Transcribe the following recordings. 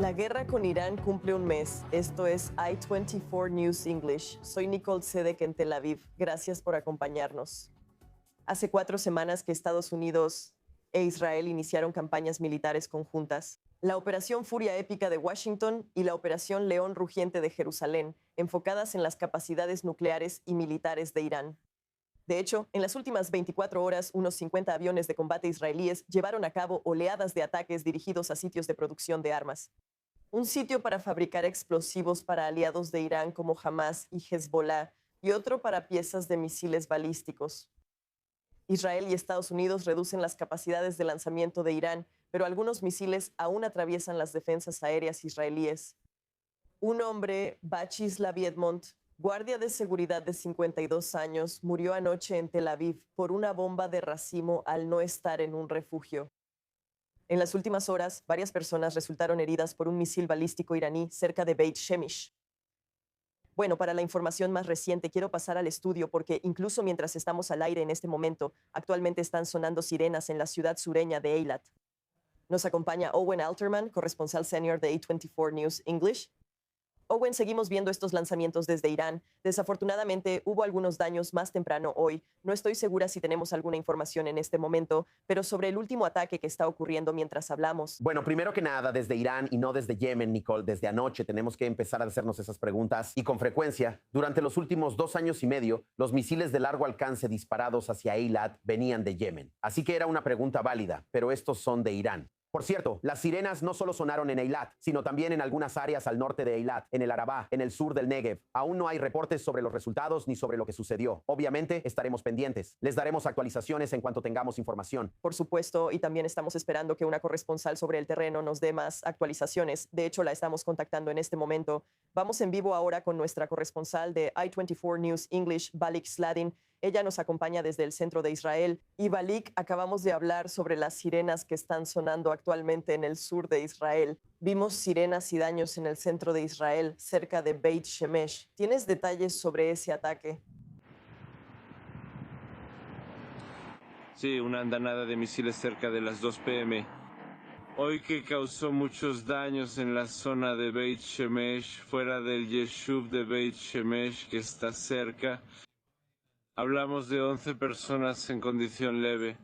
La guerra con Irán cumple un mes. Esto es I-24 News English. Soy Nicole Sedek en Tel Aviv. Gracias por acompañarnos. Hace 4 semanas que Estados Unidos e Israel iniciaron campañas militares conjuntas. La Operación Furia Épica de Washington y la Operación León Rugiente de Jerusalén, enfocadas en las capacidades nucleares y militares de Irán. De hecho, en las últimas 24 horas, unos 50 aviones de combate israelíes llevaron a cabo oleadas de ataques dirigidos a sitios de producción de armas. Un sitio para fabricar explosivos para aliados de Irán como Hamas y Hezbollah, y otro para piezas de misiles balísticos. Israel y Estados Unidos reducen las capacidades de lanzamiento de Irán, pero algunos misiles aún atraviesan las defensas aéreas israelíes. Un hombre, Bachis Laviedmont, guardia de seguridad de 52 años, murió anoche en Tel Aviv por una bomba de racimo al no estar en un refugio. En las últimas horas, varias personas resultaron heridas por un misil balístico iraní cerca de Beit Shemesh. Bueno, para la información más reciente, quiero pasar al estudio porque incluso mientras estamos al aire en este momento, actualmente están sonando sirenas en la ciudad sureña de Eilat. Nos acompaña Owen Alterman, corresponsal senior de A24 News English. Owen, seguimos viendo estos lanzamientos desde Irán. Desafortunadamente, hubo algunos daños más temprano hoy. No estoy segura si tenemos alguna información en este momento, pero sobre el último ataque que está ocurriendo mientras hablamos. Bueno, primero que nada, desde Irán y no desde Yemen, Nicole, desde anoche tenemos que empezar a hacernos esas preguntas y con frecuencia, durante los últimos 2 años y medio, los misiles de largo alcance disparados hacia Eilat venían de Yemen. Así que era una pregunta válida, pero estos son de Irán. Por cierto, las sirenas no solo sonaron en Eilat, sino también en algunas áreas al norte de Eilat, en el Arabá, en el sur del Negev. Aún no hay reportes sobre los resultados ni sobre lo que sucedió. Obviamente, estaremos pendientes. Les daremos actualizaciones en cuanto tengamos información. Por supuesto, y también estamos esperando que una corresponsal sobre el terreno nos dé más actualizaciones. De hecho, la estamos contactando en este momento. Vamos en vivo ahora con nuestra corresponsal de I-24 News English, Balik Sladin. Ella nos acompaña desde el centro de Israel. Y Balik, acabamos de hablar sobre las sirenas que están sonando actualmente en el sur de Israel. Vimos sirenas y daños en el centro de Israel, cerca de Beit Shemesh. ¿Tienes detalles sobre ese ataque? Sí, una andanada de misiles cerca de las 2 p.m. Hoy que causó muchos daños en la zona de Beit Shemesh, fuera del Yeshuv de Beit Shemesh que está cerca. Hablamos de 11 personas en condición leve.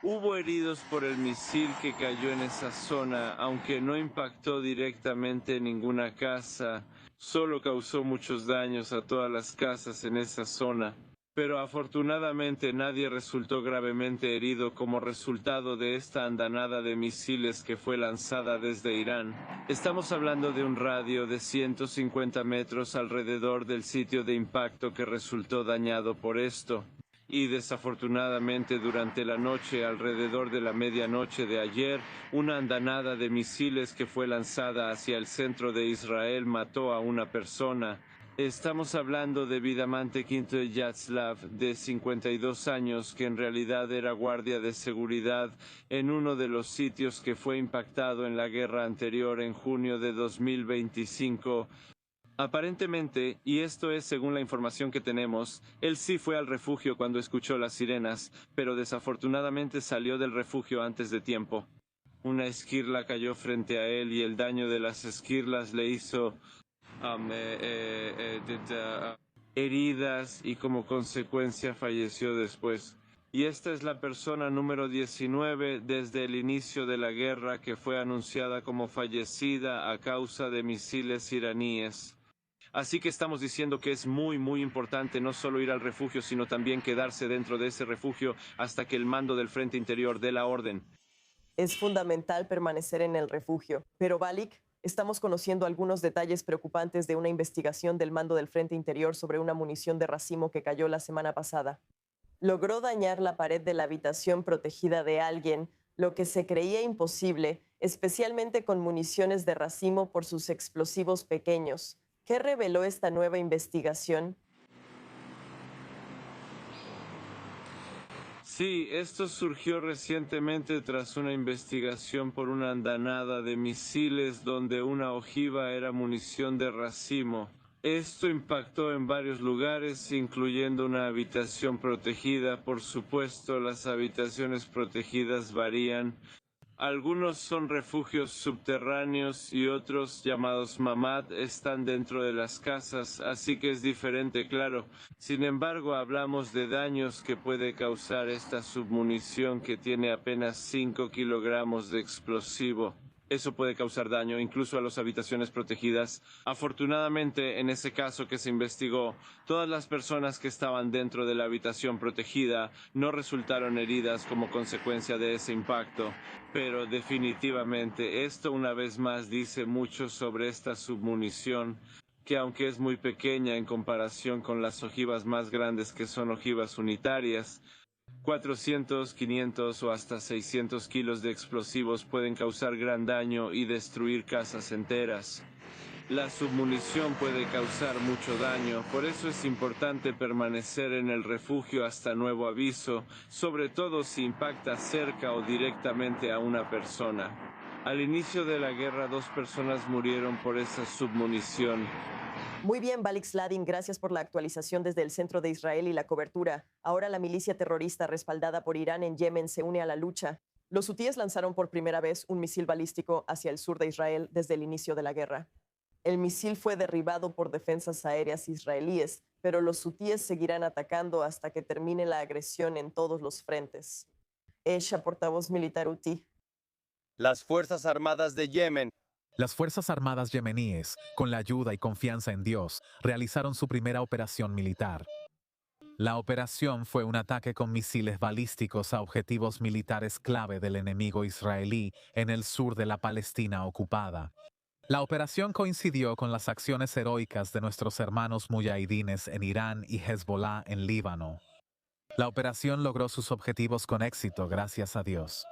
Hubo heridos por el misil que cayó en esa zona, aunque no impactó directamente en ninguna casa, solo causó muchos daños a todas las casas en esa zona. Pero afortunadamente nadie resultó gravemente herido como resultado de esta andanada de misiles que fue lanzada desde Irán. Estamos hablando de un radio de 150 metros alrededor del sitio de impacto que resultó dañado por esto. Y desafortunadamente durante la noche, alrededor de la medianoche de ayer, una andanada de misiles que fue lanzada hacia el centro de Israel mató a una persona. Estamos hablando de Vidamante Quinto Yatzlav, de 52 años, que en realidad era guardia de seguridad en uno de los sitios que fue impactado en la guerra anterior en junio de 2025. Aparentemente, y esto es según la información que tenemos, él sí fue al refugio cuando escuchó las sirenas, pero desafortunadamente salió del refugio antes de tiempo. Una esquirla cayó frente a él y el daño de las esquirlas le hizo heridas y como consecuencia falleció después. Y esta es la persona número 19 desde el inicio de la guerra que fue anunciada como fallecida a causa de misiles iraníes. Así que estamos diciendo que es muy importante no solo ir al refugio, sino también quedarse dentro de ese refugio hasta que el mando del Frente Interior dé la orden. Es fundamental permanecer en el refugio. Pero Balik, estamos conociendo algunos detalles preocupantes de una investigación del mando del Frente Interior sobre una munición de racimo que cayó la semana pasada. Logró dañar la pared de la habitación protegida de alguien, lo que se creía imposible, especialmente con municiones de racimo por sus explosivos pequeños. ¿Qué reveló esta nueva investigación? Sí, esto surgió recientemente tras una investigación por una andanada de misiles donde una ojiva era munición de racimo. Esto impactó en varios lugares, incluyendo una habitación protegida. Por supuesto, las habitaciones protegidas varían. Algunos son refugios subterráneos y otros, llamados mamad, están dentro de las casas, así que es diferente, claro. Sin embargo, hablamos de daños que puede causar esta submunición que tiene apenas 5 kilogramos de explosivo. Eso puede causar daño incluso a las habitaciones protegidas. Afortunadamente, en ese caso que se investigó, todas las personas que estaban dentro de la habitación protegida no resultaron heridas como consecuencia de ese impacto. Pero definitivamente esto una vez más dice mucho sobre esta submunición, que aunque es muy pequeña en comparación con las ojivas más grandes que son ojivas unitarias, 400, 500 o hasta 600 kilos de explosivos pueden causar gran daño y destruir casas enteras. La submunición puede causar mucho daño, por eso es importante permanecer en el refugio hasta nuevo aviso, sobre todo si impacta cerca o directamente a una persona. Al inicio de la guerra, 2 personas murieron por esa submunición. Muy bien, Balik Sladin, gracias por la actualización desde el centro de Israel y la cobertura. Ahora la milicia terrorista respaldada por Irán en Yemen se une a la lucha. Los hutíes lanzaron por primera vez un misil balístico hacia el sur de Israel desde el inicio de la guerra. El misil fue derribado por defensas aéreas israelíes, pero los hutíes seguirán atacando hasta que termine la agresión en todos los frentes. Esha, portavoz militar hutí. Las Fuerzas Armadas de Yemen. Las Fuerzas Armadas yemeníes, con la ayuda y confianza en Dios, realizaron su primera operación militar. La operación fue un ataque con misiles balísticos a objetivos militares clave del enemigo israelí en el sur de la Palestina ocupada. La operación coincidió con las acciones heroicas de nuestros hermanos muyahidines en Irán y Hezbollah en Líbano. La operación logró sus objetivos con éxito, gracias a Dios.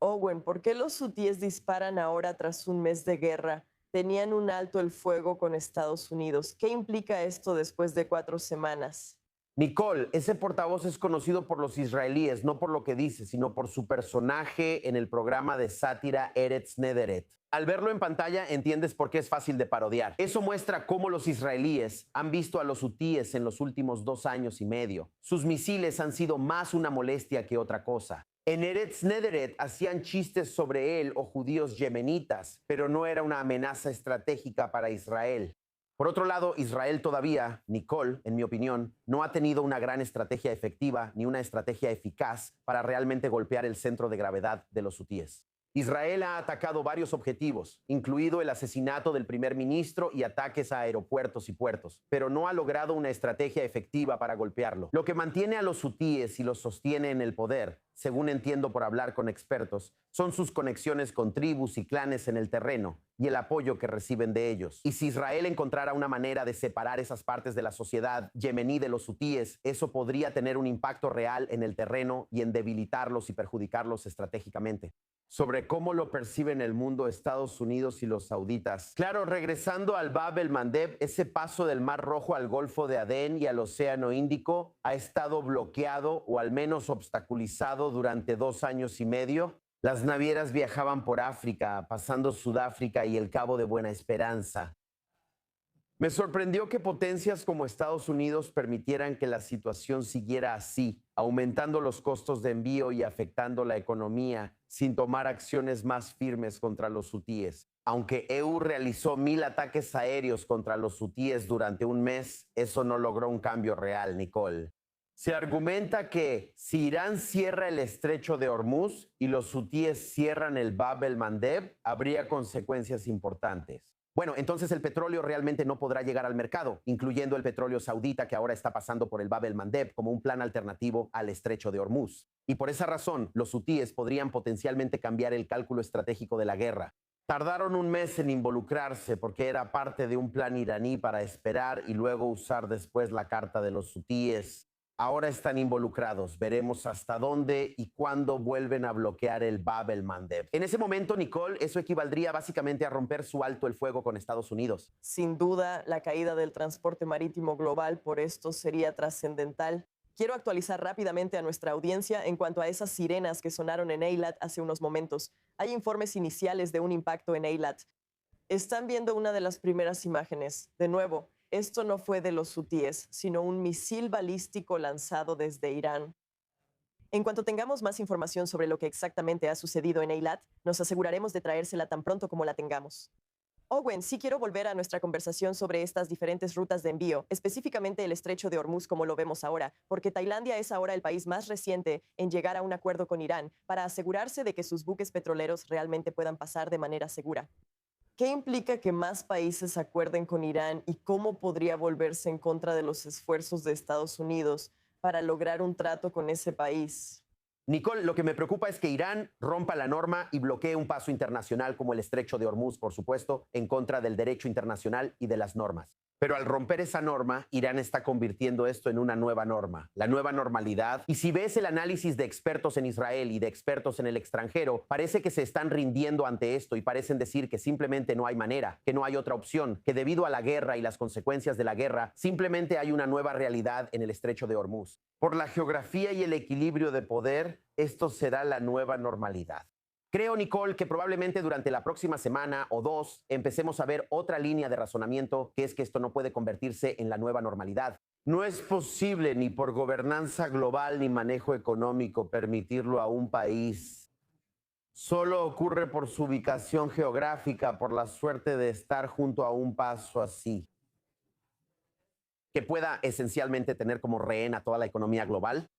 Owen, ¿por qué los hutíes disparan ahora tras un mes de guerra? Tenían un alto el fuego con Estados Unidos. ¿Qué implica esto después de 4 semanas? Nicole, ese portavoz es conocido por los israelíes, no por lo que dice, sino por su personaje en el programa de sátira Eretz Nederet. Al verlo en pantalla entiendes por qué es fácil de parodiar. Eso muestra cómo los israelíes han visto a los hutíes en los últimos 2 años y medio. Sus misiles han sido más una molestia que otra cosa. En Eretz Nederet hacían chistes sobre él o judíos yemenitas, pero no era una amenaza estratégica para Israel. Por otro lado, Israel todavía, Nicole, en mi opinión, no ha tenido una gran estrategia efectiva ni una estrategia eficaz para realmente golpear el centro de gravedad de los hutíes. Israel ha atacado varios objetivos, incluido el asesinato del primer ministro y ataques a aeropuertos y puertos, pero no ha logrado una estrategia efectiva para golpearlo. Lo que mantiene a los hutíes y los sostiene en el poder, según entiendo por hablar con expertos, son sus conexiones con tribus y clanes en el terreno y el apoyo que reciben de ellos. Y si Israel encontrara una manera de separar esas partes de la sociedad yemení de los hutíes, eso podría tener un impacto real en el terreno y en debilitarlos y perjudicarlos estratégicamente. Sobre cómo lo perciben el mundo Estados Unidos y los sauditas. Claro, regresando al Bab el-Mandeb, ese paso del Mar Rojo al Golfo de Adén y al Océano Índico ha estado bloqueado o al menos obstaculizado durante 2 años y medio. Las navieras viajaban por África, pasando Sudáfrica y el Cabo de Buena Esperanza. Me sorprendió que potencias como Estados Unidos permitieran que la situación siguiera así, aumentando los costos de envío y afectando la economía sin tomar acciones más firmes contra los hutíes. Aunque EU realizó 1000 ataques aéreos contra los hutíes durante un mes, eso no logró un cambio real, Nicole. Se argumenta que si Irán cierra el estrecho de Hormuz y los hutíes cierran el Bab el-Mandeb, habría consecuencias importantes. Bueno, entonces el petróleo realmente no podrá llegar al mercado, incluyendo el petróleo saudita que ahora está pasando por el Bab el-Mandeb como un plan alternativo al estrecho de Hormuz. Y por esa razón, los hutíes podrían potencialmente cambiar el cálculo estratégico de la guerra. Tardaron un mes en involucrarse porque era parte de un plan iraní para esperar y luego usar después la carta de los hutíes. Ahora están involucrados. Veremos hasta dónde y cuándo vuelven a bloquear el Bab el-Mandeb. En ese momento, Nicole, eso equivaldría básicamente a romper su alto el fuego con Estados Unidos. Sin duda, la caída del transporte marítimo global por esto sería trascendental. Quiero actualizar rápidamente a nuestra audiencia en cuanto a esas sirenas que sonaron en Eilat hace unos momentos. Hay informes iniciales de un impacto en Eilat. Están viendo una de las primeras imágenes. De nuevo, esto no fue de los hutíes, sino un misil balístico lanzado desde Irán. En cuanto tengamos más información sobre lo que exactamente ha sucedido en Eilat, nos aseguraremos de traérsela tan pronto como la tengamos. Owen, sí quiero volver a nuestra conversación sobre estas diferentes rutas de envío, específicamente el estrecho de Hormuz como lo vemos ahora, porque Tailandia es ahora el país más reciente en llegar a un acuerdo con Irán para asegurarse de que sus buques petroleros realmente puedan pasar de manera segura. ¿Qué implica que más países acuerden con Irán y cómo podría volverse en contra de los esfuerzos de Estados Unidos para lograr un trato con ese país? Nicole, lo que me preocupa es que Irán rompa la norma y bloquee un paso internacional como el estrecho de Hormuz, por supuesto, en contra del derecho internacional y de las normas. Pero al romper esa norma, Irán está convirtiendo esto en una nueva norma, la nueva normalidad. Y si ves el análisis de expertos en Israel y de expertos en el extranjero, parece que se están rindiendo ante esto y parecen decir que simplemente no hay manera, que no hay otra opción, que debido a la guerra y las consecuencias de la guerra, simplemente hay una nueva realidad en el estrecho de Hormuz. Por la geografía y el equilibrio de poder, esto será la nueva normalidad. Creo, Nicole, que probablemente durante la próxima semana o dos empecemos a ver otra línea de razonamiento, que es que esto no puede convertirse en la nueva normalidad. No es posible ni por gobernanza global ni manejo económico permitirlo a un país. Solo ocurre por su ubicación geográfica, por la suerte de estar junto a un paso así, que pueda esencialmente tener como rehén a toda la economía global.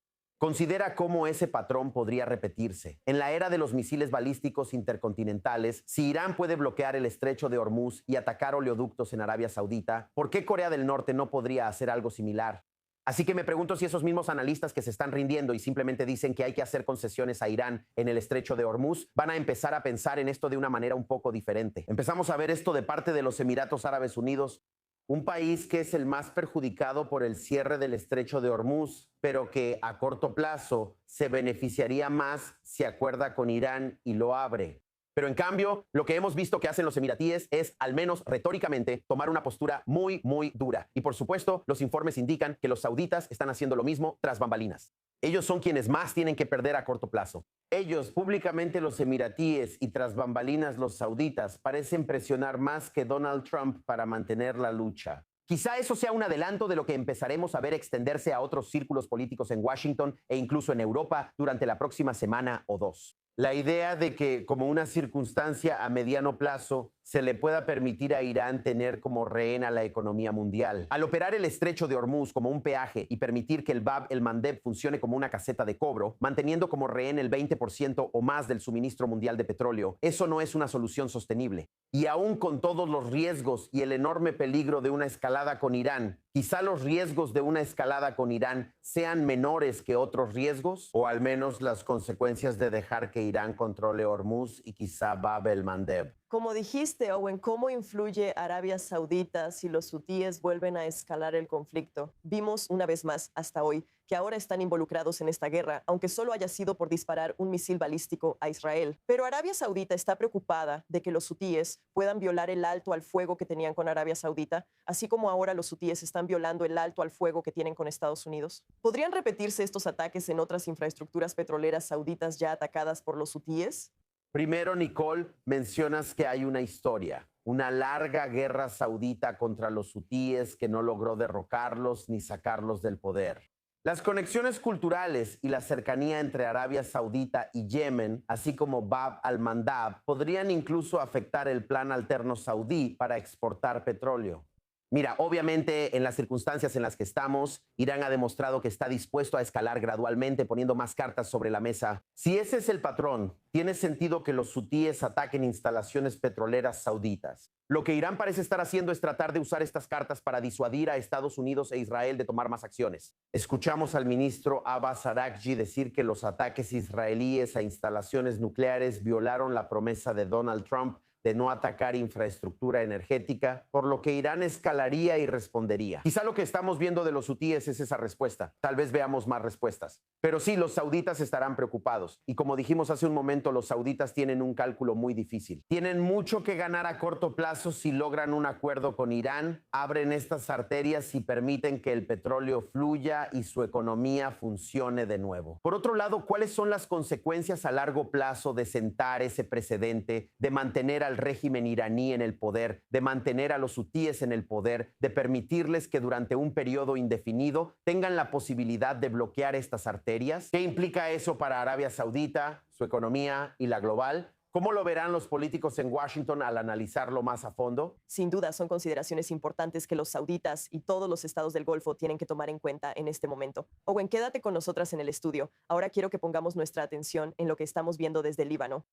Considera cómo ese patrón podría repetirse. En la era de los misiles balísticos intercontinentales, si Irán puede bloquear el estrecho de Hormuz y atacar oleoductos en Arabia Saudita, ¿por qué Corea del Norte no podría hacer algo similar? Así que me pregunto si esos mismos analistas que se están rindiendo y simplemente dicen que hay que hacer concesiones a Irán en el estrecho de Hormuz, van a empezar a pensar en esto de una manera un poco diferente. Empezamos a ver esto de parte de los Emiratos Árabes Unidos, un país que es el más perjudicado por el cierre del estrecho de Hormuz, pero que a corto plazo se beneficiaría más si acuerda con Irán y lo abre. Pero en cambio, lo que hemos visto que hacen los emiratíes es, al menos retóricamente, tomar una postura muy, muy dura. Y por supuesto, los informes indican que los sauditas están haciendo lo mismo tras bambalinas. Ellos son quienes más tienen que perder a corto plazo. Ellos, públicamente los emiratíes y tras bambalinas los sauditas, parecen presionar más que Donald Trump para mantener la lucha. Quizá eso sea un adelanto de lo que empezaremos a ver extenderse a otros círculos políticos en Washington e incluso en Europa durante la próxima semana o dos. La idea de que, como una circunstancia a mediano plazo, se le pueda permitir a Irán tener como rehén a la economía mundial. Al operar el estrecho de Hormuz como un peaje y permitir que el Bab el Mandeb funcione como una caseta de cobro, manteniendo como rehén el 20% o más del suministro mundial de petróleo, eso no es una solución sostenible. Y aún con todos los riesgos y el enorme peligro de una escalada con Irán, quizá los riesgos de una escalada con Irán sean menores que otros riesgos, o al menos las consecuencias de dejar que Irán controle Hormuz y quizá Bab el Mandeb. Como dijiste, Owen, ¿cómo influye Arabia Saudita si los hutíes vuelven a escalar el conflicto? Vimos una vez más, hasta hoy, que ahora están involucrados en esta guerra, aunque solo haya sido por disparar un misil balístico a Israel. Pero Arabia Saudita está preocupada de que los hutíes puedan violar el alto al fuego que tenían con Arabia Saudita, así como ahora los hutíes están violando el alto al fuego que tienen con Estados Unidos. ¿Podrían repetirse estos ataques en otras infraestructuras petroleras sauditas ya atacadas por los hutíes? Primero, Nicole, mencionas que hay una historia, una larga guerra saudita contra los hutíes que no logró derrocarlos ni sacarlos del poder. Las conexiones culturales y la cercanía entre Arabia Saudita y Yemen, así como Bab al-Mandab, podrían incluso afectar el plan alterno saudí para exportar petróleo. Mira, obviamente en las circunstancias en las que estamos, Irán ha demostrado que está dispuesto a escalar gradualmente poniendo más cartas sobre la mesa. Si ese es el patrón, tiene sentido que los hutíes ataquen instalaciones petroleras sauditas. Lo que Irán parece estar haciendo es tratar de usar estas cartas para disuadir a Estados Unidos e Israel de tomar más acciones. Escuchamos al ministro Abbas Araghchi decir que los ataques israelíes a instalaciones nucleares violaron la promesa de Donald Trump de no atacar infraestructura energética, por lo que Irán escalaría y respondería. Quizá lo que estamos viendo de los hutíes es esa respuesta. Tal vez veamos más respuestas. Pero sí, los sauditas estarán preocupados. Y como dijimos hace un momento, los sauditas tienen un cálculo muy difícil. Tienen mucho que ganar a corto plazo si logran un acuerdo con Irán, abren estas arterias y permiten que el petróleo fluya y su economía funcione de nuevo. Por otro lado, ¿cuáles son las consecuencias a largo plazo de sentar ese precedente, de mantener al al régimen iraní en el poder, de mantener a los hutíes en el poder, de permitirles que durante un periodo indefinido tengan la posibilidad de bloquear estas arterias? ¿Qué implica eso para Arabia Saudita, su economía y la global? ¿Cómo lo verán los políticos en Washington al analizarlo más a fondo? Sin duda, son consideraciones importantes que los sauditas y todos los estados del Golfo tienen que tomar en cuenta en este momento. Owen, quédate con nosotras en el estudio. Ahora quiero que pongamos nuestra atención en lo que estamos viendo desde el Líbano.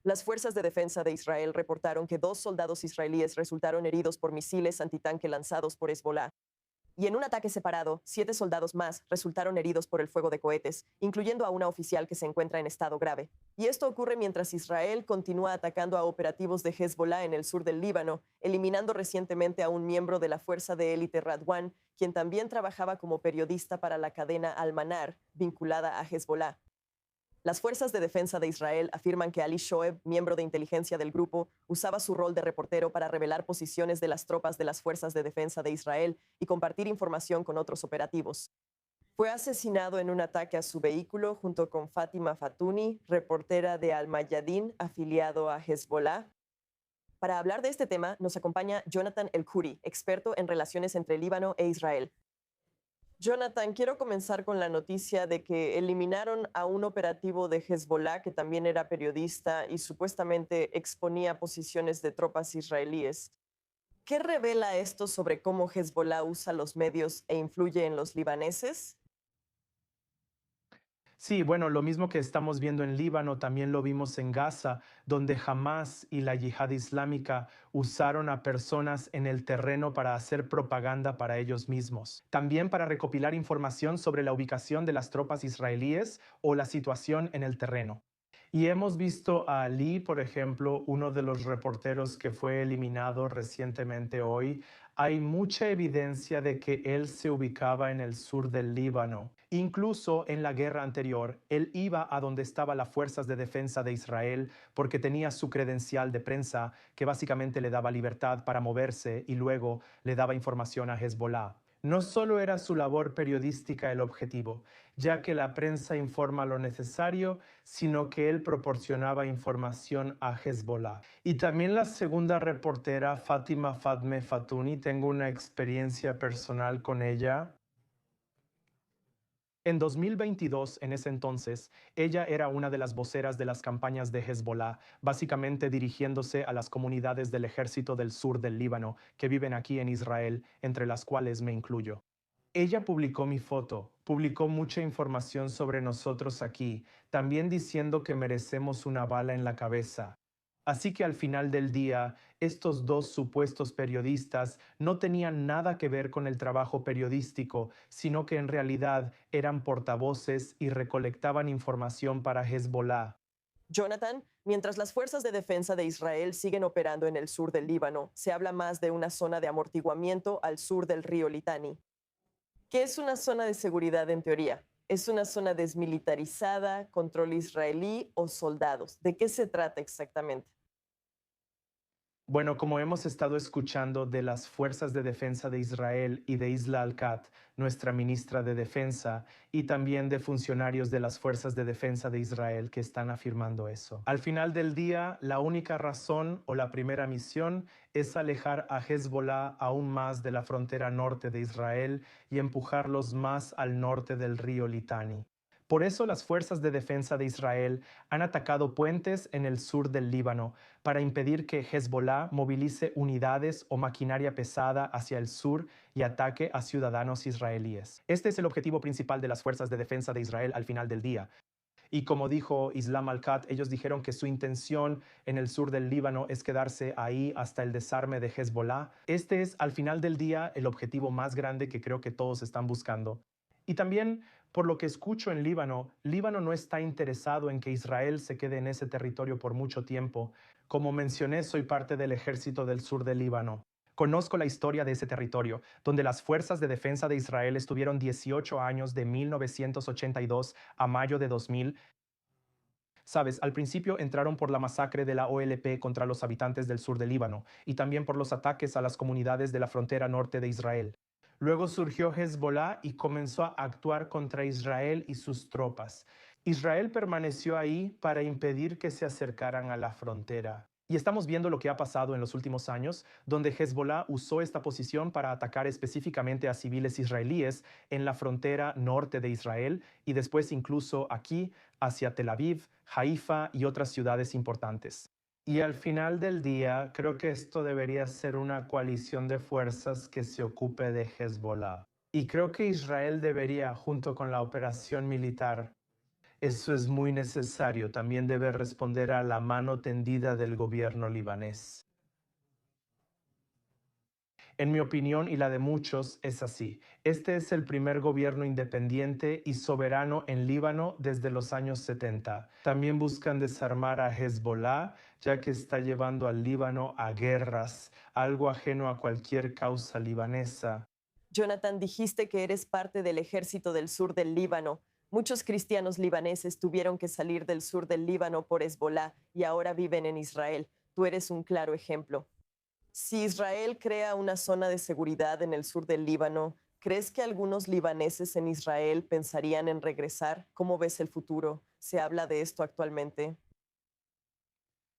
Las fuerzas de defensa de Israel reportaron que 2 soldados israelíes resultaron heridos por misiles antitanque lanzados por Hezbollah. Y en un ataque separado, 7 soldados más resultaron heridos por el fuego de cohetes, incluyendo a una oficial que se encuentra en estado grave. Y esto ocurre mientras Israel continúa atacando a operativos de Hezbollah en el sur del Líbano, eliminando recientemente a un miembro de la fuerza de élite Radwan, quien también trabajaba como periodista para la cadena Al-Manar, vinculada a Hezbollah. Las fuerzas de defensa de Israel afirman que Ali Shoeb, miembro de inteligencia del grupo, usaba su rol de reportero para revelar posiciones de las tropas de las fuerzas de defensa de Israel y compartir información con otros operativos. Fue asesinado en un ataque a su vehículo junto con Fatima Fatouni, reportera de Al-Mayadin, afiliado a Hezbollah. Para hablar de este tema, nos acompaña Jonathan El-Khoury, experto en relaciones entre Líbano e Israel. Jonathan, quiero comenzar con la noticia de que eliminaron a un operativo de Hezbollah que también era periodista y supuestamente exponía posiciones de tropas israelíes. ¿Qué revela esto sobre cómo Hezbollah usa los medios e influye en los libaneses? Sí, bueno, lo mismo que estamos viendo en Líbano, también lo vimos en Gaza, donde Hamas y la Yihad Islámica usaron a personas en el terreno para hacer propaganda para ellos mismos. También para recopilar información sobre la ubicación de las tropas israelíes o la situación en el terreno. Y hemos visto a Ali, por ejemplo, uno de los reporteros que fue eliminado recientemente hoy. Hay mucha evidencia de que él se ubicaba en el sur del Líbano. Incluso en la guerra anterior, él iba a donde estaban las fuerzas de defensa de Israel porque tenía su credencial de prensa que básicamente le daba libertad para moverse y luego le daba información a Hezbollah. No solo era su labor periodística el objetivo, ya que la prensa informa lo necesario, sino que él proporcionaba información a Hezbollah. Y también la segunda reportera, Fatima Fatouni, tengo una experiencia personal con ella. En 2022, en ese entonces, ella era una de las voceras de las campañas de Hezbollah, básicamente dirigiéndose a las comunidades del ejército del sur del Líbano que viven aquí en Israel, entre las cuales me incluyo. Ella publicó mi foto, publicó mucha información sobre nosotros aquí, también diciendo que merecemos una bala en la cabeza. Así que al final del día, estos 2 supuestos periodistas no tenían nada que ver con el trabajo periodístico, sino que en realidad eran portavoces y recolectaban información para Hezbollah. Jonathan, mientras las fuerzas de defensa de Israel siguen operando en el sur del Líbano, se habla más de una zona de amortiguamiento al sur del río Litani. ¿Qué es una zona de seguridad en teoría? ¿Es una zona desmilitarizada, control israelí o soldados? ¿De qué se trata exactamente? Bueno, como hemos estado escuchando de las Fuerzas de Defensa de Israel y de Isla Al-Qat, nuestra ministra de Defensa, y también de funcionarios de las Fuerzas de Defensa de Israel que están afirmando eso. Al final del día, la única razón o la primera misión es alejar a Hezbollah aún más de la frontera norte de Israel y empujarlos más al norte del río Litani. Por eso las fuerzas de defensa de Israel han atacado puentes en el sur del Líbano para impedir que Hezbollah movilice unidades o maquinaria pesada hacia el sur y ataque a ciudadanos israelíes. Este es el objetivo principal de las fuerzas de defensa de Israel al final del día. Y como dijo Islam Al-Qat, ellos dijeron que su intención en el sur del Líbano es quedarse ahí hasta el desarme de Hezbollah. Este es al final del día el objetivo más grande que creo que todos están buscando. Y también, por lo que escucho en Líbano, Líbano no está interesado en que Israel se quede en ese territorio por mucho tiempo. Como mencioné, soy parte del ejército del sur del Líbano. Conozco la historia de ese territorio, donde las fuerzas de defensa de Israel estuvieron 18 años de 1982 a mayo de 2000. Sabes, al principio entraron por la masacre de la OLP contra los habitantes del sur del Líbano y también por los ataques a las comunidades de la frontera norte de Israel. Luego surgió Hezbollah y comenzó a actuar contra Israel y sus tropas. Israel permaneció ahí para impedir que se acercaran a la frontera. Y estamos viendo lo que ha pasado en los últimos años, donde Hezbollah usó esta posición para atacar específicamente a civiles israelíes en la frontera norte de Israel y después incluso aquí hacia Tel Aviv, Haifa y otras ciudades importantes. Y al final del día, creo que esto debería ser una coalición de fuerzas que se ocupe de Hezbollah. Y creo que Israel debería, junto con la operación militar, eso es muy necesario, también debe responder a la mano tendida del gobierno libanés. En mi opinión y la de muchos es así. Este es el primer gobierno independiente y soberano en Líbano desde los años 70. También buscan desarmar a Hezbollah, ya que está llevando al Líbano a guerras, algo ajeno a cualquier causa libanesa. Jonathan, dijiste que eres parte del ejército del sur del Líbano. Muchos cristianos libaneses tuvieron que salir del sur del Líbano por Hezbollah y ahora viven en Israel. Tú eres un claro ejemplo. Si Israel crea una zona de seguridad en el sur del Líbano, ¿crees que algunos libaneses en Israel pensarían en regresar? ¿Cómo ves el futuro? ¿Se habla de esto actualmente?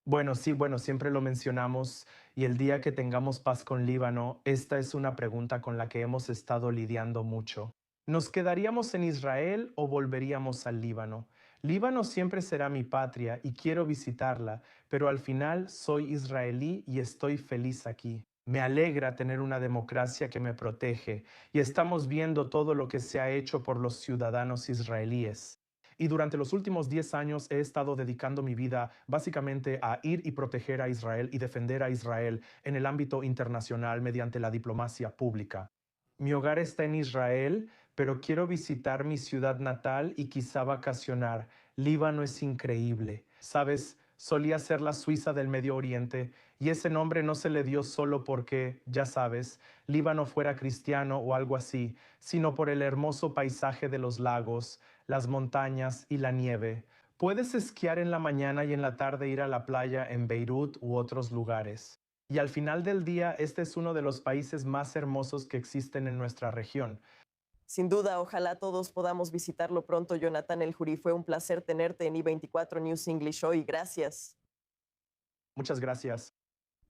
Bueno, sí, siempre lo mencionamos y el día que tengamos paz con Líbano, esta es una pregunta con la que hemos estado lidiando mucho. ¿Nos quedaríamos en Israel o volveríamos al Líbano? Líbano siempre será mi patria y quiero visitarla, pero al final soy israelí y estoy feliz aquí. Me alegra tener una democracia que me protege y estamos viendo todo lo que se ha hecho por los ciudadanos israelíes. Y durante los últimos 10 años he estado dedicando mi vida básicamente a ir y proteger a Israel y defender a Israel en el ámbito internacional mediante la diplomacia pública. Mi hogar está en Israel, pero quiero visitar mi ciudad natal y quizá vacacionar. Líbano es increíble. Sabes, solía ser la Suiza del Medio Oriente y ese nombre no se le dio solo porque, ya sabes, Líbano fuera cristiano o algo así, sino por el hermoso paisaje de los lagos, las montañas y la nieve. Puedes esquiar en la mañana y en la tarde ir a la playa en Beirut u otros lugares. Y al final del día, este es uno de los países más hermosos que existen en nuestra región. Sin duda, ojalá todos podamos visitarlo pronto, Jonathan El Jurí. Fue un placer tenerte en I24 News English hoy. Gracias. Muchas gracias.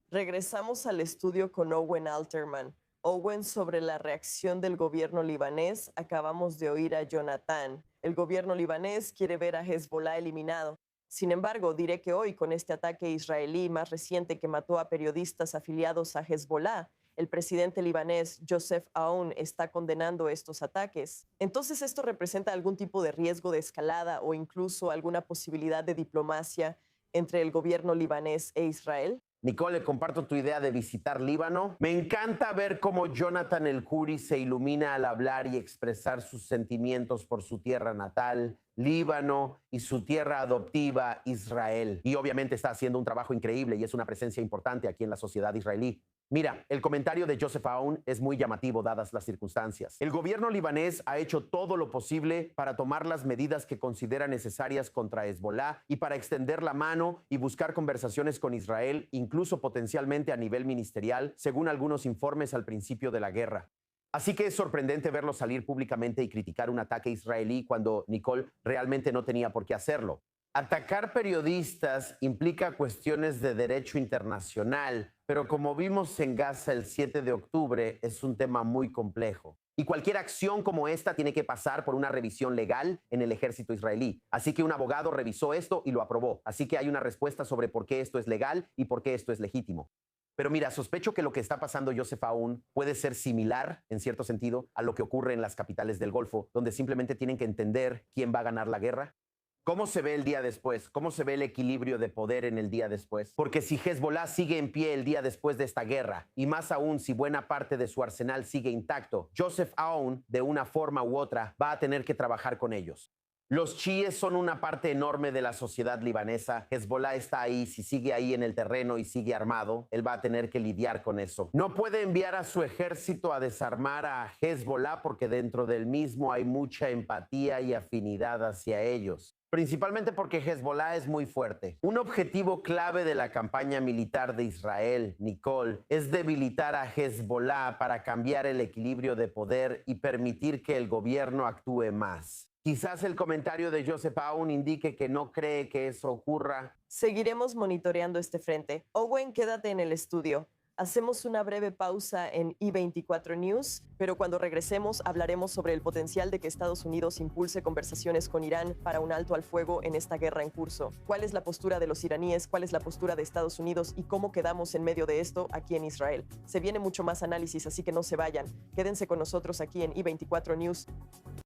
Regresamos al estudio con Owen Alterman. Owen, sobre la reacción del gobierno libanés, acabamos de oír a Jonathan. El gobierno libanés quiere ver a Hezbollah eliminado. Sin embargo, diré que hoy, con este ataque israelí más reciente que mató a periodistas afiliados a Hezbollah, el presidente libanés Joseph Aoun está condenando estos ataques. Entonces, ¿esto representa algún tipo de riesgo de escalada o incluso alguna posibilidad de diplomacia entre el gobierno libanés e Israel? Nicole, comparto tu idea de visitar Líbano. Me encanta ver cómo Jonathan El Jurí se ilumina al hablar y expresar sus sentimientos por su tierra natal, Líbano, y su tierra adoptiva, Israel. Y obviamente está haciendo un trabajo increíble y es una presencia importante aquí en la sociedad israelí. Mira, el comentario de Joseph Aoun es muy llamativo dadas las circunstancias. El gobierno libanés ha hecho todo lo posible para tomar las medidas que considera necesarias contra Hezbollah y para extender la mano y buscar conversaciones con Israel, incluso potencialmente a nivel ministerial, según algunos informes al principio de la guerra. Así que es sorprendente verlo salir públicamente y criticar un ataque israelí cuando Nicole realmente no tenía por qué hacerlo. Atacar periodistas implica cuestiones de derecho internacional, pero como vimos en Gaza el 7 de octubre, es un tema muy complejo. Y cualquier acción como esta tiene que pasar por una revisión legal en el ejército israelí. Así que un abogado revisó esto y lo aprobó. Así que hay una respuesta sobre por qué esto es legal y por qué esto es legítimo. Pero mira, sospecho que lo que está pasando Joseph Aoun puede ser similar, en cierto sentido, a lo que ocurre en las capitales del Golfo, donde simplemente tienen que entender quién va a ganar la guerra. ¿Cómo se ve el día después? ¿Cómo se ve el equilibrio de poder en el día después? Porque si Hezbollah sigue en pie el día después de esta guerra, y más aún si buena parte de su arsenal sigue intacto, Joseph Aoun, de una forma u otra, va a tener que trabajar con ellos. Los chiíes son una parte enorme de la sociedad libanesa. Hezbollah está ahí. Si sigue ahí en el terreno y sigue armado, él va a tener que lidiar con eso. No puede enviar a su ejército a desarmar a Hezbollah porque dentro del mismo hay mucha empatía y afinidad hacia ellos. Principalmente porque Hezbollah es muy fuerte. Un objetivo clave de la campaña militar de Israel, Nicole, es debilitar a Hezbollah para cambiar el equilibrio de poder y permitir que el gobierno actúe más. Quizás el comentario de Joseph Aoun indique que no cree que eso ocurra. Seguiremos monitoreando este frente. Owen, quédate en el estudio. Hacemos una breve pausa en I24 News, pero cuando regresemos hablaremos sobre el potencial de que Estados Unidos impulse conversaciones con Irán para un alto al fuego en esta guerra en curso. ¿Cuál es la postura de los iraníes? ¿Cuál es la postura de Estados Unidos? ¿Y cómo quedamos en medio de esto aquí en Israel? Se viene mucho más análisis, así que no se vayan. Quédense con nosotros aquí en I24 News.